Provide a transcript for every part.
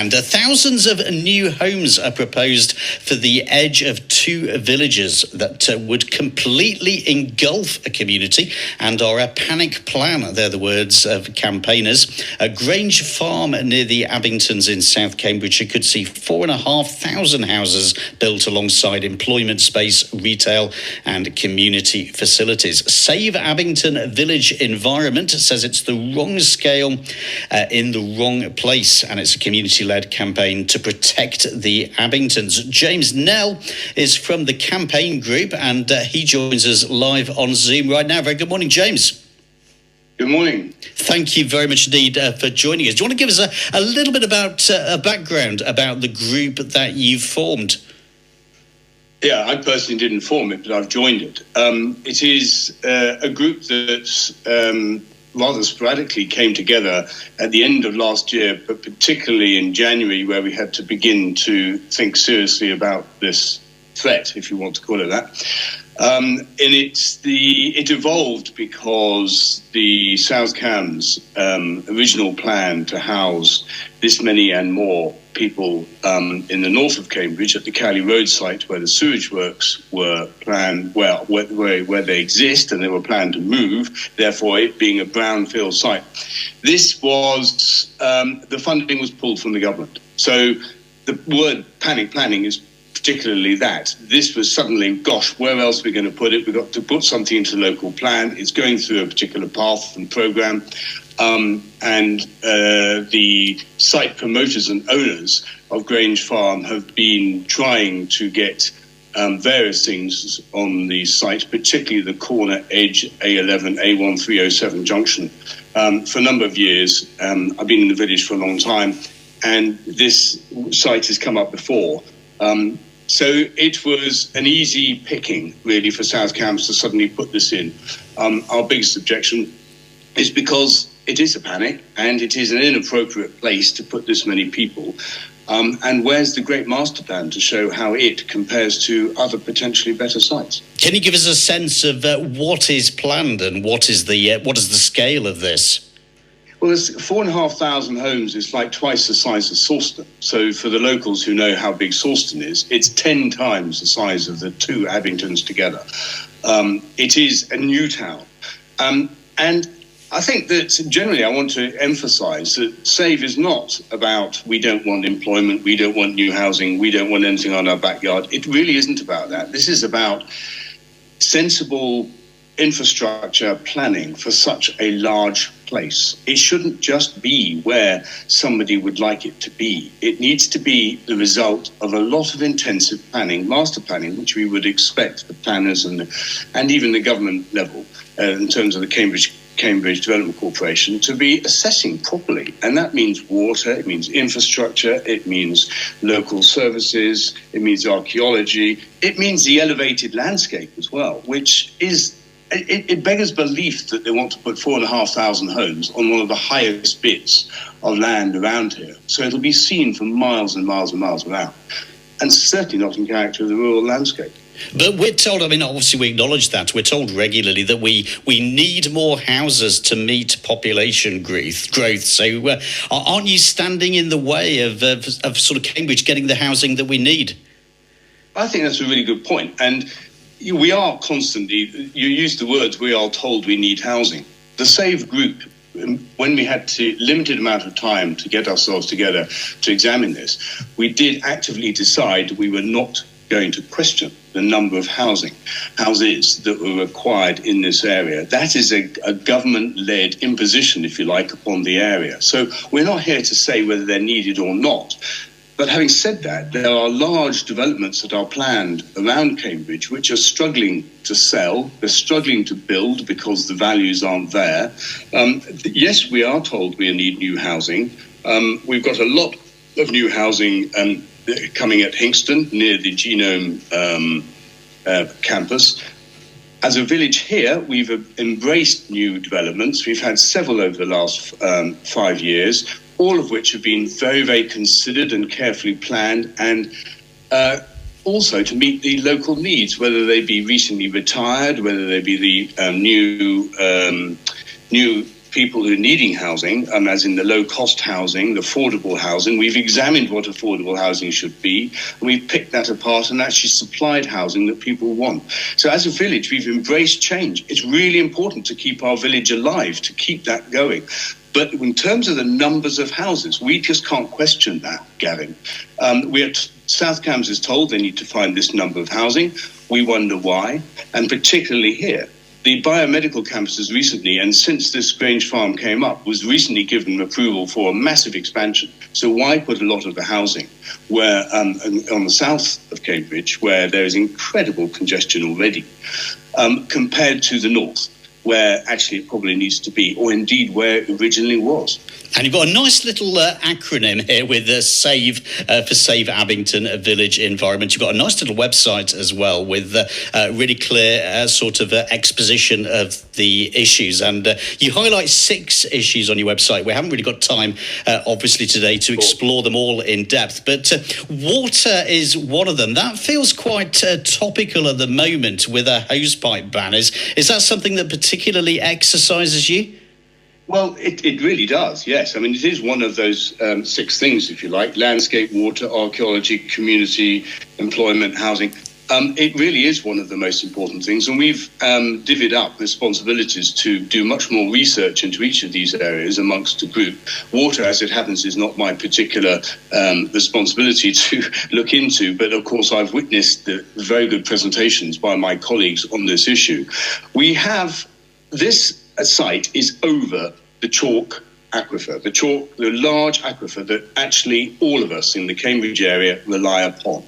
And thousands of new homes are proposed for the edge of two villages that would completely engulf a community and are a panic plan. They're the words of campaigners. Grange Farm near the Abingtons in South Cambridgeshire could see 4,500 houses built alongside employment space, retail and community facilities. S.A.V.E. Abington Village Environment says it's the wrong scale in the wrong place, and it's a community-led campaign to protect the Abingtons. James Snell is from the campaign group, and he joins us live on Zoom right now. Very good morning, James. Good morning. Thank you very much indeed for joining us. Do you want to give us a little bit about a background about the group that you've formed? Yeah, I personally didn't form it, but I've joined it. It is a group that rather sporadically came together at the end of last year, but particularly in January, where we had to begin to think seriously about this threat, if you want to call it that. And it evolved because the South Cam's original plan to house this many and more people in the north of Cambridge at the Cowley Road site, where the sewage works were planned, well, where they exist, and they were planned to move, therefore it being a brownfield site. This was, the funding was pulled from the government. So the word panic planning is particularly that. This was suddenly, gosh, where else are we going to put it? We've got to put something into the local plan. It's going through a particular path and programme. And the site promoters and owners of Grange Farm have been trying to get various things on the site, particularly the corner edge A11, A1307 junction, for a number of years. I've been in the village for a long time, and this site has come up before. So it was an easy picking, really, for South Cambs to suddenly put this in. Our biggest objection is because it is a panic and it is an inappropriate place to put this many people. And where's the great master plan to show how it compares to other potentially better sites? Can you give us a sense of what is planned and what is the scale of this? Well, there's 4,500 homes. It's like twice the size of Sawston. So for the locals who know how big Sawston is, it's 10 times the size of the two Abingtons together. It is a new town. And I think that generally I want to emphasise that S.A.V.E. is not about we don't want employment, we don't want new housing, we don't want anything on our backyard. It really isn't about that. This is about sensible infrastructure planning for such a large place. It shouldn't just be where somebody would like it to be. It needs to be the result of a lot of intensive planning, master planning, which we would expect the planners and even the government level, in terms of the Cambridge Development Corporation, to be assessing properly. And that means water, it means infrastructure, it means local services, it means archaeology, it means the elevated landscape as well, which is it beggars belief that they want to put 4,500 homes on one of the highest bits of land around here. So it'll be seen for miles and miles and miles around, and certainly not in character of the rural landscape. But we're told, I mean, obviously we acknowledge that, we're told regularly that we need more houses to meet population growth. So aren't you standing in the way of sort of Cambridge getting the housing that we need? I think that's a really good point. And we are constantly, you use the words, we are told we need housing. The S.A.V.E. group, when we had a limited amount of time to get ourselves together to examine this, we did actively decide we were not going to question the number of houses that were required in this area. That is a government-led imposition, if you like, upon the area. So we're not here to say whether they're needed or not. But having said that, there are large developments that are planned around Cambridge which are struggling to sell, they're struggling to build because the values aren't there. Yes, we are told we need new housing. We've got a lot of new housing coming at Hingston near the Genome campus. As a village here, we've embraced new developments. We've had several over the last 5 years, all of which have been very, very considered and carefully planned, and also to meet the local needs, whether they be recently retired, whether they be the new people who are needing housing, as in the low-cost housing, the affordable housing. We've examined what affordable housing should be, and we've picked that apart and actually supplied housing that people want. So as a village, we've embraced change. It's really important to keep our village alive, to keep that going. But in terms of the numbers of houses, we just can't question that, Gavin. South Cambs is told they need to find this number of housing. We wonder why, and particularly here. The biomedical campuses recently, and since this Grange Farm came up, was recently given approval for a massive expansion. So why put a lot of the housing where on the south of Cambridge, where there is incredible congestion already, compared to the north, where actually it probably needs to be, or indeed where it originally was. And you've got a nice little acronym here with S.A.V.E. For S.A.V.E. Abington Village Environment. You've got a nice little website as well with really clear sort of exposition of the issues. And you highlight 6 issues on your website. We haven't really got time, obviously, today to explore them all in depth. But water is one of them. That feels quite topical at the moment with a hosepipe ban. Is that something that particularly exercises you? Well, it really does, yes. I mean, it is one of those 6 things, if you like: landscape, water, archaeology, community, employment, housing. It really is one of the most important things, and we've divvied up responsibilities to do much more research into each of these areas amongst the group. Water, as it happens, is not my particular responsibility to look into, but of course I've witnessed the very good presentations by my colleagues on this issue. We have this site is over the chalk aquifer, the large aquifer that actually all of us in the Cambridge area rely upon.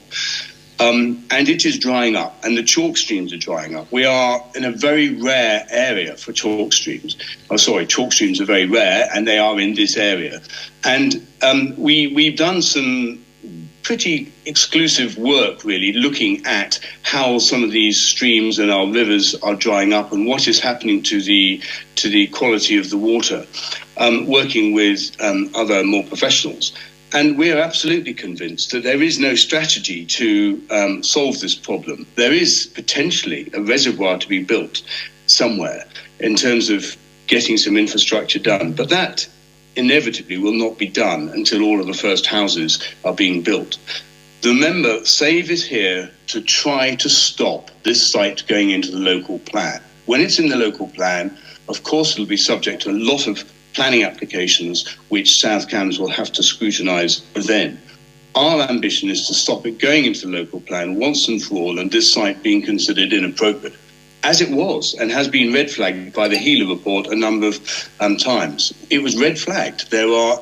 And it is drying up, and the chalk streams are drying up. We are in a very rare area for chalk streams. Chalk streams are very rare, and they are in this area. And we've done some pretty exclusive work, really, looking at how some of these streams and our rivers are drying up and what is happening to the quality of the water, working with other more professionals. And we are absolutely convinced that there is no strategy to solve this problem. There is potentially a reservoir to be built somewhere in terms of getting some infrastructure done, but that inevitably will not be done until all of the first houses are being built. Remember, S.A.V.E. is here to try to stop this site going into the local plan. When it's in the local plan, of course, it'll be subject to a lot of planning applications, which South Cambs will have to scrutinise then. Our ambition is to stop it going into the local plan once and for all, and this site being considered inappropriate, as it was and has been red flagged by the Healer report a number of times. It was red flagged,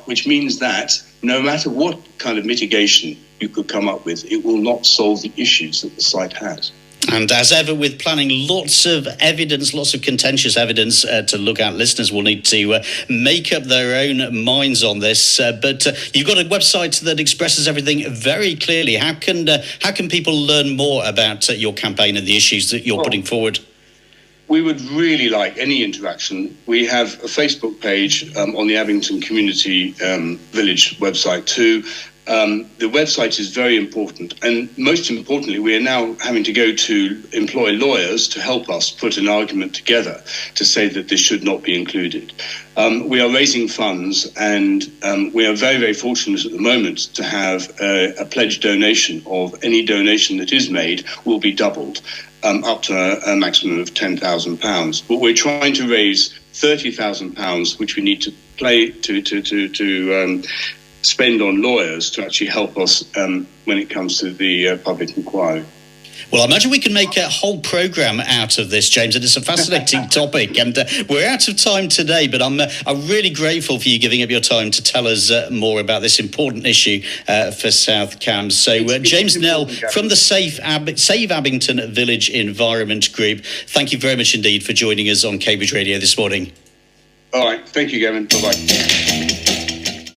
which means that no matter what kind of mitigation you could come up with, it will not solve the issues that the site has. And as ever with planning, lots of evidence, lots of contentious evidence to look at. Listeners will need to make up their own minds on this. But you've got a website that expresses everything very clearly. How can people learn more about your campaign and the issues that you're putting forward? We would really like any interaction. We have a Facebook page on the Abington Community Village website too. The website is very important, and most importantly, we are now having to go to employ lawyers to help us put an argument together to say that this should not be included. We are raising funds, and we are very, very fortunate at the moment to have a pledge donation of any donation that is made will be doubled up to a maximum of £10,000. But we're trying to raise £30,000, which we need to spend on lawyers to actually help us when it comes to the public inquiry. Well, I imagine we can make a whole programme out of this, James, and it's a fascinating topic. And we're out of time today, but I'm really grateful for you giving up your time to tell us more about this important issue for South Cambs. So, James Snell from the S.A.V.E. Abington Village Environment Group, thank you very much indeed for joining us on Cambridge Radio this morning. All right. Thank you, Gavin. Bye-bye.